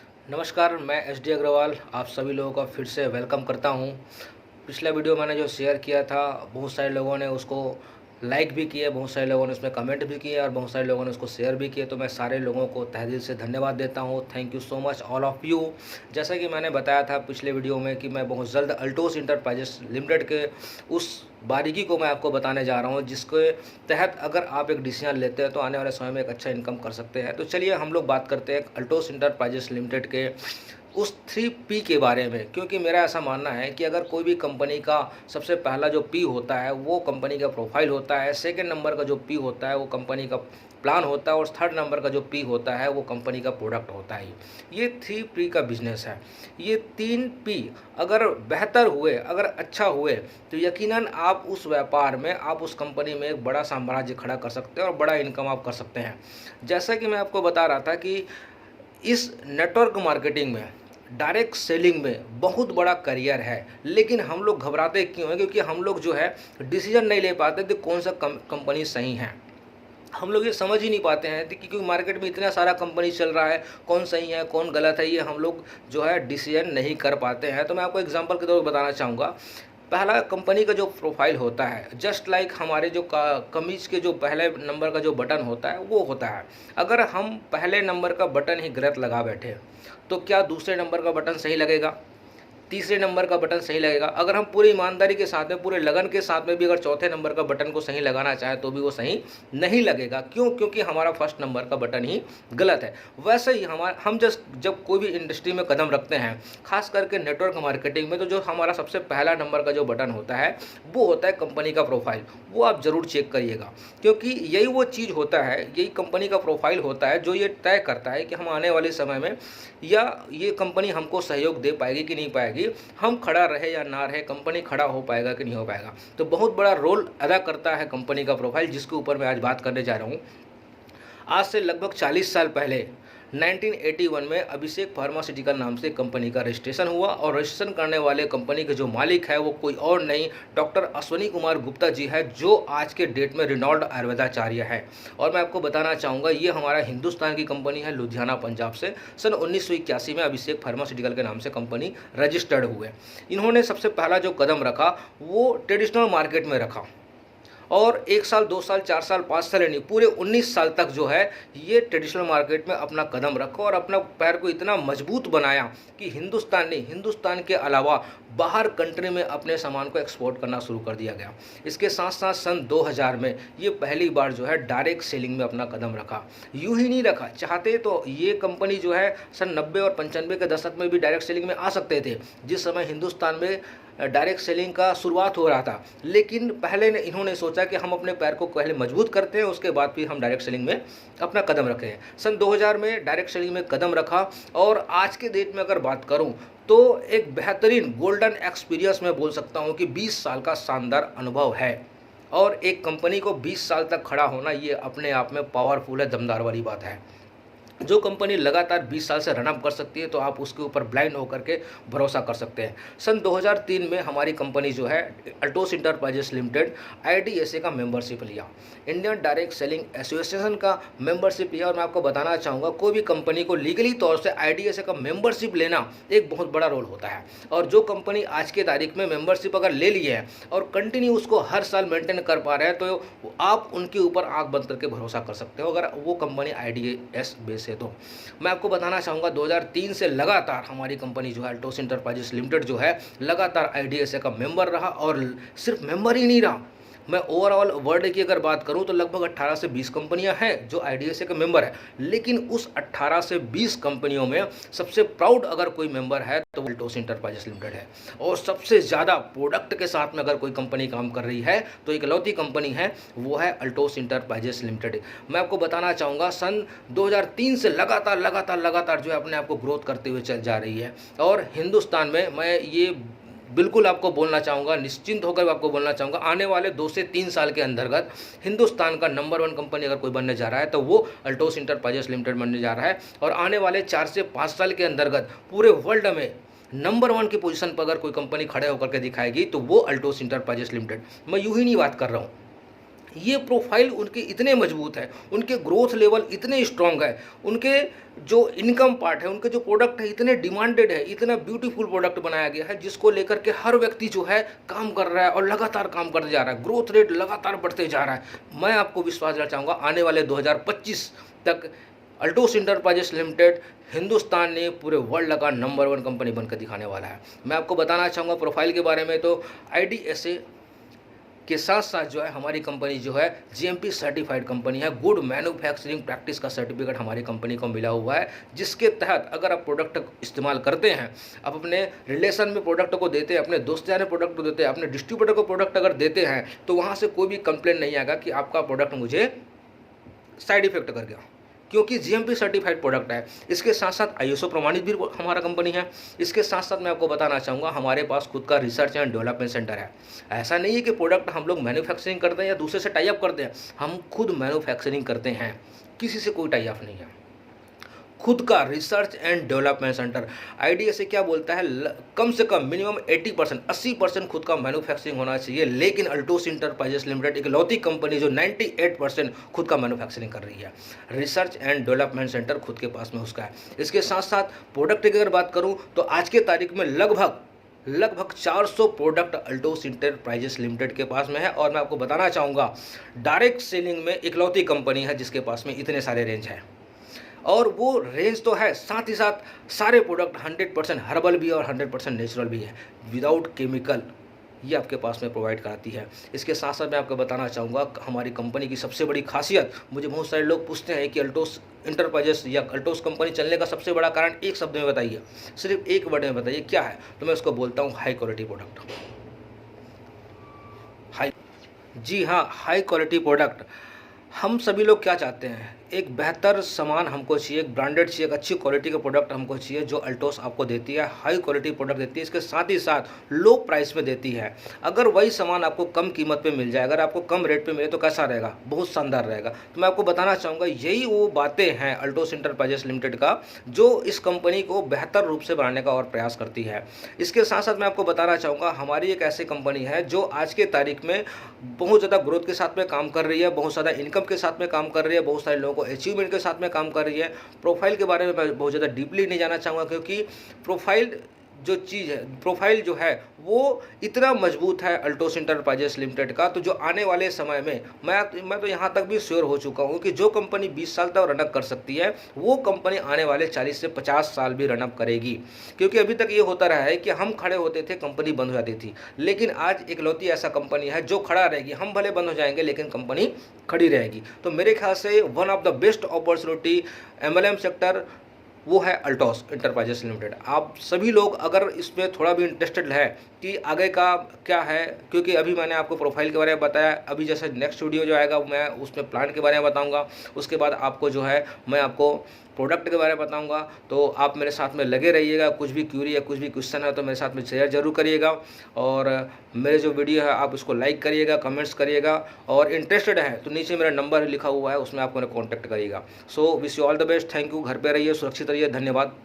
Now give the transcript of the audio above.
नमस्कार, मैं S D Agarwal आप सभी लोगों का फिर से वेलकम करता हूं। पिछला वीडियो मैंने जो शेयर किया था, बहुत सारे लोगों ने उसको लाइक भी किए, बहुत सारे लोगों ने उसमें कमेंट भी किए और बहुत सारे लोगों ने उसको शेयर भी किए। तो मैं सारे लोगों को तहे दिल से धन्यवाद देता हूं। Thank you so much all of you. जैसा कि मैंने बताया था पिछले वीडियो में कि मैं बहुत जल्द अल्टोस इंटरप्राइजेस लिमिटेड के उस बारीकी को मैं आपको बताने जा रहा हूँ, जिसके तहत अगर आप एक डिसीजन लेते हैं तो आने वाले समय में एक अच्छा इनकम कर सकते हैं। तो चलिए हम लोग बात करते हैं अल्टोस इंटरप्राइजेस लिमिटेड के उस 3P के बारे में। क्योंकि मेरा ऐसा मानना है कि अगर कोई भी कंपनी का सबसे पहला जो P होता है वो कंपनी का प्रोफाइल होता है, सेकंड नंबर का जो P होता है वो कंपनी का प्लान होता है और थर्ड नंबर का जो P होता है वो कंपनी का प्रोडक्ट होता है। ये 3P का बिजनेस है। ये 3P अगर बेहतर हुए, अगर अच्छा हुए, तो यकीनन आप उस व्यापार में, आप उस कंपनी में एक बड़ा साम्राज्य खड़ा कर सकते हैं और बड़ा इनकम आप कर सकते हैं। जैसा कि मैं आपको बता रहा था कि इस नेटवर्क मार्केटिंग में, डायरेक्ट सेलिंग में बहुत बड़ा करियर है। लेकिन हम लोग घबराते क्यों हैं? क्योंकि हम लोग जो है डिसीजन नहीं ले पाते कि कौन सा कंपनी सही है। हम लोग ये समझ ही नहीं पाते हैं कि क्योंकि मार्केट में इतना सारा कंपनी चल रहा है, कौन सही है कौन गलत है, ये हम लोग जो है डिसीजन नहीं कर पाते हैं। तो मैं आपको एग्जांपल के तौर पर बताना चाहूँगा। पहला कंपनी का जो प्रोफाइल होता है, जस्ट लाइक हमारे जो कमीज के जो पहले नंबर का जो बटन होता है वो होता है। अगर हम पहले नंबर का बटन ही गलत लगा बैठे तो क्या दूसरे नंबर का बटन सही लगेगा? तीसरे नंबर का बटन सही लगेगा? अगर हम पूरी ईमानदारी के साथ में, पूरे लगन के साथ में भी अगर चौथे नंबर का बटन को सही लगाना चाहे तो भी वो सही नहीं लगेगा। क्यों? क्योंकि हमारा फर्स्ट नंबर का बटन ही गलत है। वैसे ही हम जब कोई भी इंडस्ट्री में कदम रखते हैं, खास करके नेटवर्क मार्केटिंग में, तो जो हमारा सबसे पहला नंबर का जो बटन होता है वो होता है कंपनी का प्रोफाइल। वो आप ज़रूर चेक करिएगा, क्योंकि यही वो चीज़ होता है, यही कंपनी का प्रोफाइल होता है जो ये तय करता है कि हम आने वाले समय में या ये कंपनी हमको सहयोग दे पाएगी कि नहीं पाएगी, हम खड़ा रहे या ना रहे, कंपनी खड़ा हो पाएगा कि नहीं हो पाएगा। तो बहुत बड़ा रोल अदा करता है कंपनी का प्रोफाइल, जिसके ऊपर मैं आज बात करने जा रहा हूँ। आज से लगभग 40 साल पहले 1981 में अभिषेक फार्मास्यूटिकल नाम से कंपनी का रजिस्ट्रेशन हुआ और रजिस्ट्रेशन करने वाले कंपनी के जो मालिक है वो कोई और नहीं, डॉक्टर अश्वनी कुमार गुप्ता जी है, जो आज के डेट में रिनॉल्ड आयुर्वेदाचार्य है। और मैं आपको बताना चाहूँगा, ये हमारा हिंदुस्तान की कंपनी है, लुधियाना पंजाब से। सन 1981 में अभिषेक फार्मास्यूटिकल के नाम से कंपनी रजिस्टर्ड हुए। इन्होंने सबसे पहला जो कदम रखा वो ट्रेडिशनल मार्केट में रखा और 1 साल 2 साल 4 साल 5 साल नहीं, पूरे 19 साल तक जो है ये ट्रेडिशनल मार्केट में अपना कदम रखा और अपना पैर को इतना मजबूत बनाया कि हिंदुस्तान नहीं, हिंदुस्तान के अलावा बाहर कंट्री में अपने सामान को एक्सपोर्ट करना शुरू कर दिया गया। इसके साथ साथ सन 2000 में ये पहली बार जो है डायरेक्ट सेलिंग में अपना कदम रखा। यूं ही नहीं रखा, चाहते तो ये कंपनी जो है सन 90 और 95 के दशक में भी डायरेक्ट सेलिंग में आ सकते थे, जिस समय हिंदुस्तान में डायरेक्ट सेलिंग का शुरुआत हो रहा था। लेकिन पहले इन्होंने सोचा कि हम अपने पैर को पहले मजबूत करते हैं, उसके बाद फिर हम डायरेक्ट सेलिंग में अपना कदम रखें हैं। सन 2000 में डायरेक्ट सेलिंग में कदम रखा और आज के डेट में अगर बात करूं तो एक बेहतरीन गोल्डन एक्सपीरियंस मैं बोल सकता हूं कि 20 साल का शानदार अनुभव है। और एक कंपनी को 20 साल तक खड़ा होना, ये अपने आप में पावरफुल है, दमदार वाली बात है। जो कंपनी लगातार 20 साल से रनअप कर सकती है तो आप उसके ऊपर ब्लाइंड होकर के भरोसा कर सकते हैं। सन 2003 में हमारी कंपनी जो है अल्टोस इंटरप्राइजेस लिमिटेड IDSA का मेंबरशिप लिया, इंडियन डायरेक्ट सेलिंग एसोसिएशन का मेंबरशिप लिया। और मैं आपको बताना चाहूँगा, कोई भी कंपनी को लीगली तौर से IDSA का मेंबरशिप लेना एक बहुत बड़ा रोल होता है। और जो कंपनी आज के तारीख में मेंबरशिप अगर ले ली है और कंटिन्यू उसको हर साल मेंटेन कर पा रहे हैं तो आप उनके ऊपर आँख बंद करके भरोसा कर सकते हो, अगर वो कंपनी IDS बेस है। तो मैं आपको बताना चाहूँगा 2003 से लगातार हमारी कंपनी जो है अल्टोस इंटरप्राइजेस लिमिटेड जो है लगातार IDSA का मेंबर रहा। और सिर्फ मेंबर ही नहीं रहा, मैं ओवरऑल वर्ल्ड की अगर बात करूं तो लगभग 18 से 20 कंपनियां हैं जो IDSA के मेंबर है। लेकिन उस 18 से 20 कंपनियों में सबसे प्राउड अगर कोई मेंबर है तो अल्टोस इंटरप्राइजेस लिमिटेड है। और सबसे ज़्यादा प्रोडक्ट के साथ में अगर कोई कंपनी काम कर रही है तो इकलौती कंपनी है, वो है अल्टोस इंटरप्राइजेस लिमिटेड। मैं आपको बताना चाहूँगा सन 2003 से लगातार जो है अपने आप को ग्रोथ करते हुए चल जा रही है। और हिंदुस्तान में मैं ये बिल्कुल आपको बोलना चाहूँगा, निश्चिंत होकर आपको बोलना चाहूँगा, आने वाले 2 से 3 साल के अंतर्गत हिंदुस्तान का नंबर 1 कंपनी अगर कोई बनने जा रहा है तो वो अल्टोस इंटरप्राइजेस लिमिटेड बनने जा रहा है। और आने वाले 4 से 5 साल के अंतर्गत पूरे वर्ल्ड में नंबर 1 की पोजीशन पर अगर कोई कंपनी खड़े होकर के दिखाएगी तो वो अल्टोस इंटरप्राइजेस लिमिटेड। मैं यूँ ही नहीं बात कर रहा हूँ, ये प्रोफाइल उनके इतने मजबूत है, उनके ग्रोथ लेवल इतने स्ट्रांग है, उनके जो इनकम पार्ट है, उनके जो प्रोडक्ट है इतने डिमांडेड है, इतना ब्यूटीफुल प्रोडक्ट बनाया गया है जिसको लेकर के हर व्यक्ति जो है काम कर रहा है और लगातार काम करते जा रहा है, ग्रोथ रेट लगातार बढ़ते जा रहा है। मैं आपको विश्वास दिलाना चाहूँगा आने वाले 2025 तक अल्टोस इंटरप्राइजेस लिमिटेड हिंदुस्तान ने पूरे वर्ल्ड का नंबर 1 कंपनी बनकर दिखाने वाला है। मैं आपको बताना चाहूँगा प्रोफाइल के बारे में, तो IDSA के साथ साथ जो है हमारी कंपनी जो है GMP सर्टिफाइड कंपनी है। गुड मैन्युफैक्चरिंग प्रैक्टिस का सर्टिफिकेट हमारी कंपनी को मिला हुआ है, जिसके तहत अगर आप प्रोडक्ट इस्तेमाल करते हैं, आप अपने रिलेशन में प्रोडक्ट को देते हैं, अपने दोस्त यार प्रोडक्ट को देते हैं, अपने डिस्ट्रीब्यूटर को प्रोडक्ट अगर देते हैं, तो वहाँ से कोई भी कंप्लेंट नहीं आएगा कि आपका प्रोडक्ट मुझे साइड इफेक्ट कर गया, क्योंकि GMP सर्टिफाइड प्रोडक्ट है। इसके साथ साथ ISO प्रमाणित भी हमारा कंपनी है। इसके साथ साथ मैं आपको बताना चाहूँगा हमारे पास खुद का रिसर्च एंड डेवलपमेंट सेंटर है। ऐसा नहीं है कि प्रोडक्ट हम लोग मैन्युफैक्चरिंग करते हैं या दूसरे से टाई अप करते हैं, हम खुद मैन्युफैक्चरिंग करते हैं, किसी से कोई टाई अप नहीं है। खुद का research and development centre. IDSA क्या बोलता है, कम से कम मिनिमम 80% खुद का मैन्युफैक्चरिंग होना चाहिए, लेकिन अल्टोस इंटरप्राइजेस लिमिटेड एक लौती कंपनी जो 98% खुद का मैन्युफैक्चरिंग कर रही है। रिसर्च एंड डेवलपमेंट सेंटर खुद के पास में उसका है। इसके साथ साथ प्रोडक्ट की अगर बात करूँ तो आज के तारीख में लगभग 400 प्रोडक्ट अल्टोस इंटरप्राइजेस लिमिटेड के पास में है। और मैं आपको बताना चाहूँगा डायरेक्ट सेलिंग में इकलौती कंपनी है जिसके पास में इतने सारे रेंज है, और वो रेंज तो है, साथ ही साथ सारे प्रोडक्ट 100% हर्बल भी है और 100% नेचुरल भी है, विदाउट केमिकल, ये आपके पास में प्रोवाइड कराती है। इसके साथ साथ मैं आपको बताना चाहूँगा हमारी कंपनी की सबसे बड़ी खासियत, मुझे बहुत सारे लोग पूछते हैं कि अल्टोस इंटरप्राइजेस या अल्टोस कंपनी चलने का सबसे बड़ा कारण एक शब्द में बताइए, सिर्फ एक वर्ड में बताइए क्या है, तो मैं उसको बोलता हूँ हाई क्वालिटी प्रोडक्ट। जी हाँ, हाई क्वालिटी प्रोडक्ट। हम सभी लोग क्या चाहते हैं, एक बेहतर सामान हमको चाहिए, एक ब्रांडेड चाहिए, एक अच्छी क्वालिटी का प्रोडक्ट हमको चाहिए, जो अल्टोस आपको देती है। हाई क्वालिटी प्रोडक्ट देती है, इसके साथ ही साथ लो प्राइस में देती है। अगर वही सामान आपको कम कीमत पे मिल जाए, अगर आपको कम रेट पे मिले तो कैसा रहेगा, बहुत शानदार रहेगा। तो मैं आपको बताना चाहूँगा यही वो बातें हैं अल्टोस इंटरप्राइजेस लिमिटेड का, जो इस कंपनी को बेहतर रूप से बनाने का और प्रयास करती है। इसके साथ साथ मैं आपको बताना चाहूँगा हमारी एक ऐसी कंपनी है जो आज के तारीख में बहुत ज़्यादा ग्रोथ के साथ में काम कर रही है, बहुत ज़्यादा इनकम के साथ में काम कर रही है, बहुत सारे लोगों को अचीवमेंट के साथ में काम कर रही है। प्रोफाइल के बारे में मैं बहुत ज़्यादा डीपली नहीं जाना चाहूँगा, क्योंकि प्रोफाइल जो चीज़ है, प्रोफाइल जो है वो इतना मजबूत है अल्टोस इंटरप्राइजेस लिमिटेड का, तो जो आने वाले समय में मैं तो यहाँ तक भी श्योर हो चुका हूँ कि जो कंपनी 20 साल तक रनअप कर सकती है, वो कंपनी आने वाले 40 से 50 साल भी रनअप करेगी। क्योंकि अभी तक ये होता रहा है कि हम खड़े होते थे, कंपनी बंद हो जाती थी, लेकिन आज इकलौती ऐसा कंपनी है जो खड़ा रहेगी। हम भले बंद हो जाएंगे लेकिन कंपनी खड़ी रहेगी। तो मेरे ख्याल से one of the best opportunity MLM sector वो है अल्टोस इंटरप्राइजेस लिमिटेड। आप सभी लोग अगर इसमें थोड़ा भी इंटरेस्टेड है कि आगे का क्या है, क्योंकि अभी मैंने आपको प्रोफाइल के बारे में बताया, अभी जैसे नेक्स्ट वीडियो जो आएगा मैं उसमें प्लान के बारे में बताऊंगा, उसके बाद आपको जो है मैं आपको प्रोडक्ट के बारे में बताऊंगा। तो आप मेरे साथ में लगे रहिएगा, कुछ भी क्यूरी या कुछ भी क्वेश्चन है तो मेरे साथ में शेयर जरूर करिएगा, और मेरे जो वीडियो है आप उसको लाइक करिएगा, कमेंट्स करिएगा, और इंटरेस्टेड है तो नीचे मेरा नंबर लिखा हुआ है, उसमें आप मेरे कॉन्टैक्ट करिएगा। So wish you all the best, thank you. घर पे रहिए, सुरक्षित रहिए, धन्यवाद।